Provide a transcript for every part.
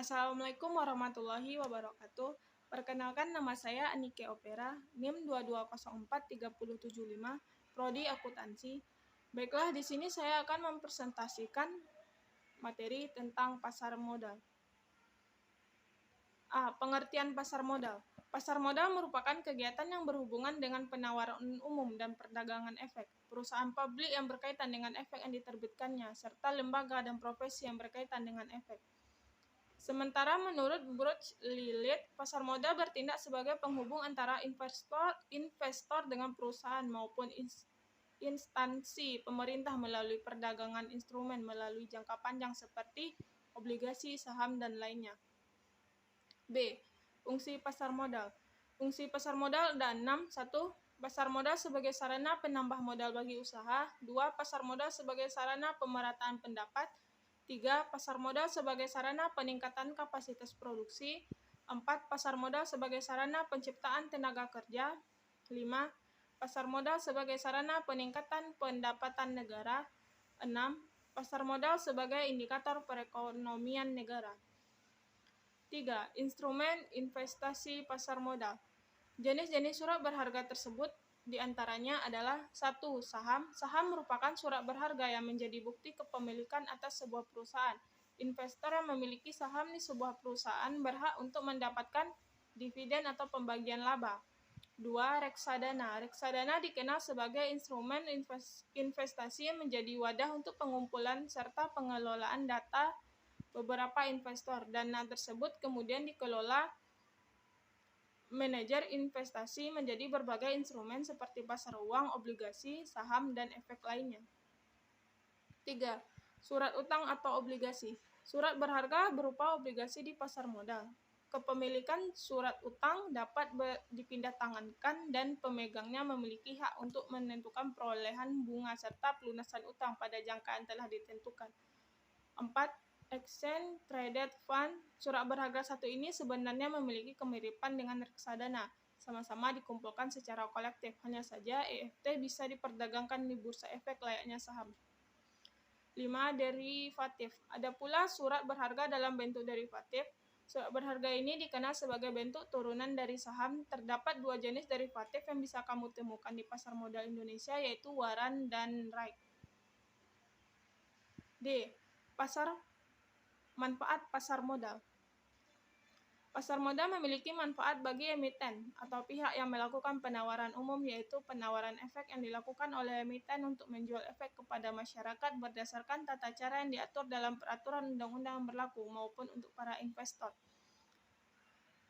Assalamualaikum warahmatullahi wabarakatuh. Perkenalkan, nama saya Anike Opera, NIM 2204375, Prodi Akuntansi. Baiklah, di sini saya akan mempresentasikan materi tentang pasar modal. Pengertian pasar modal. Pasar modal merupakan kegiatan yang berhubungan dengan penawaran umum dan perdagangan efek, perusahaan publik yang berkaitan dengan efek yang diterbitkannya, serta lembaga dan profesi yang berkaitan dengan efek. Sementara menurut Bruce Lilith, pasar modal bertindak sebagai penghubung antara investor dengan perusahaan maupun instansi pemerintah melalui perdagangan instrumen melalui jangka panjang seperti obligasi, saham, dan lainnya. B. Fungsi pasar modal. Fungsi pasar modal ada 6. 1. Pasar modal sebagai sarana penambah modal bagi usaha. 2. Pasar modal sebagai sarana pemerataan pendapat. 3. Pasar modal sebagai sarana peningkatan kapasitas produksi. 4. Pasar modal sebagai sarana penciptaan tenaga kerja. 5. Pasar modal sebagai sarana peningkatan pendapatan negara. 6. Pasar modal sebagai indikator perekonomian negara. 3. Instrumen investasi pasar modal. Jenis-jenis surat berharga tersebut diantaranya adalah 1. Saham. Saham merupakan surat berharga yang menjadi bukti kepemilikan atas sebuah perusahaan. Investor yang memiliki saham di sebuah perusahaan berhak untuk mendapatkan dividen atau pembagian laba. 2. Reksadana. Reksadana dikenal sebagai instrumen investasi yang menjadi wadah untuk pengumpulan serta pengelolaan data beberapa investor. Dana tersebut kemudian dikelola manajer investasi menjadi berbagai instrumen seperti pasar uang, obligasi, saham, dan efek lainnya. 3. Surat utang atau obligasi. Surat berharga berupa obligasi di pasar modal. Kepemilikan surat utang dapat dipindahtangankan dan pemegangnya memiliki hak untuk menentukan perolehan bunga serta pelunasan utang pada jangka yang telah ditentukan. 4. Exchange Traded Fund. Surat berharga satu ini sebenarnya memiliki kemiripan dengan reksadana, sama-sama dikumpulkan secara kolektif. Hanya saja EFT bisa diperdagangkan di bursa efek layaknya saham. 5. Derivatif. Ada pula surat berharga dalam bentuk derivatif. Surat berharga ini dikenal sebagai bentuk turunan dari saham. Terdapat 2 jenis derivatif yang bisa kamu temukan di pasar modal Indonesia, yaitu waran dan right. D. Manfaat pasar modal. Pasar modal memiliki manfaat bagi emiten atau pihak yang melakukan penawaran umum, yaitu penawaran efek yang dilakukan oleh emiten untuk menjual efek kepada masyarakat berdasarkan tata cara yang diatur dalam peraturan undang-undang yang berlaku maupun untuk para investor.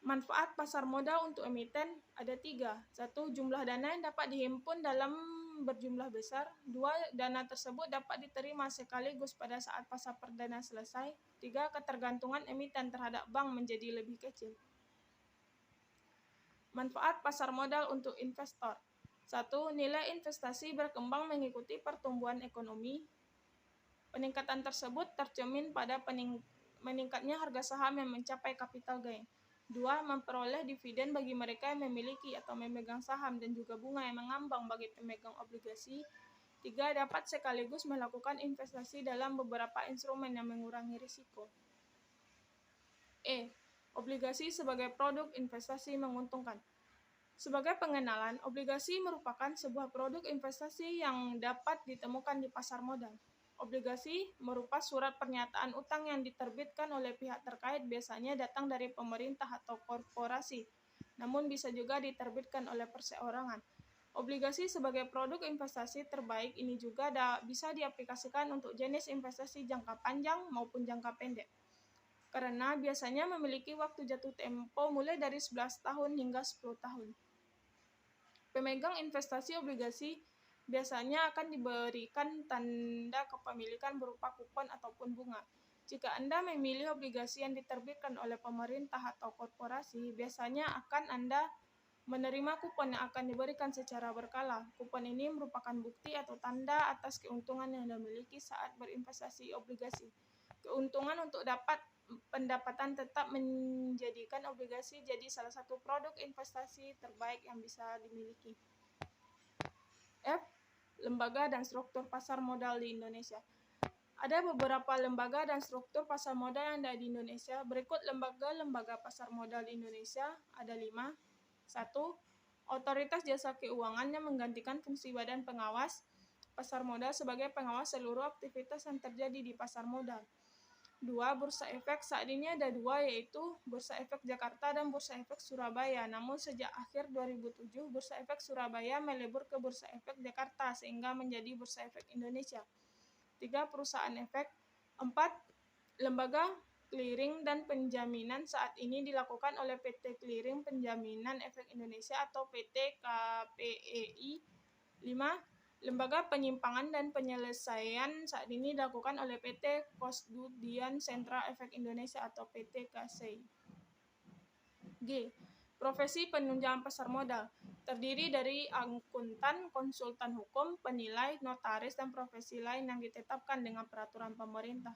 Manfaat pasar modal untuk emiten ada 3. 1. Jumlah dana yang dapat dihimpun dalam berjumlah besar. 2. Dana tersebut dapat diterima sekaligus pada saat pasar perdana selesai. 3. Ketergantungan emiten terhadap bank menjadi lebih kecil. Manfaat pasar modal untuk investor. 1. Nilai investasi berkembang mengikuti pertumbuhan ekonomi. Peningkatan tersebut tercermin pada meningkatnya harga saham yang mencapai capital gain. 2. Memperoleh dividen bagi mereka yang memiliki atau memegang saham dan juga bunga yang mengambang bagi pemegang obligasi. 3. Dapat sekaligus melakukan investasi dalam beberapa instrumen yang mengurangi risiko. Obligasi sebagai produk investasi menguntungkan. Sebagai pengenalan, obligasi merupakan sebuah produk investasi yang dapat ditemukan di pasar modal. Obligasi merupakan surat pernyataan utang yang diterbitkan oleh pihak terkait, biasanya datang dari pemerintah atau korporasi, namun bisa juga diterbitkan oleh perseorangan. Obligasi sebagai produk investasi terbaik ini juga bisa diaplikasikan untuk jenis investasi jangka panjang maupun jangka pendek, karena biasanya memiliki waktu jatuh tempo mulai dari 11 tahun hingga 10 tahun. Pemegang investasi obligasi biasanya akan diberikan tanda kepemilikan berupa kupon ataupun bunga. Jika Anda memilih obligasi yang diterbitkan oleh pemerintah atau korporasi, biasanya akan Anda menerima kupon yang akan diberikan secara berkala. Kupon ini merupakan bukti atau tanda atas keuntungan yang Anda miliki saat berinvestasi obligasi. Keuntungan untuk dapat pendapatan tetap menjadikan obligasi jadi salah satu produk investasi terbaik yang bisa dimiliki. F. Lembaga dan struktur pasar modal di Indonesia. Ada beberapa lembaga dan struktur pasar modal yang ada di Indonesia. Berikut lembaga-lembaga pasar modal di Indonesia, ada 5. 1. Otoritas Jasa Keuangan yang menggantikan fungsi badan pengawas pasar modal sebagai pengawas seluruh aktivitas yang terjadi di pasar modal. 2. Bursa Efek. Saat ini ada 2, yaitu Bursa Efek Jakarta dan Bursa Efek Surabaya. Namun sejak akhir 2007, Bursa Efek Surabaya melebur ke Bursa Efek Jakarta sehingga menjadi Bursa Efek Indonesia. 3. Perusahaan efek. 4. Lembaga clearing dan penjaminan saat ini dilakukan oleh PT Clearing Penjaminan Efek Indonesia atau PT KPEI. 5. Lembaga penyimpangan dan penyelesaian saat ini dilakukan oleh PT Kosdudian Sentra Efek Indonesia atau PT KSEI. G. Profesi penunjang pasar modal terdiri dari akuntan, konsultan hukum, penilai, notaris, dan profesi lain yang ditetapkan dengan peraturan pemerintah.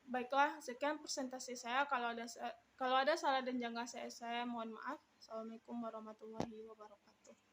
Baiklah, sekian presentasi saya. Kalau ada salah dan janggal saya mohon maaf. Assalamualaikum warahmatullahi wabarakatuh.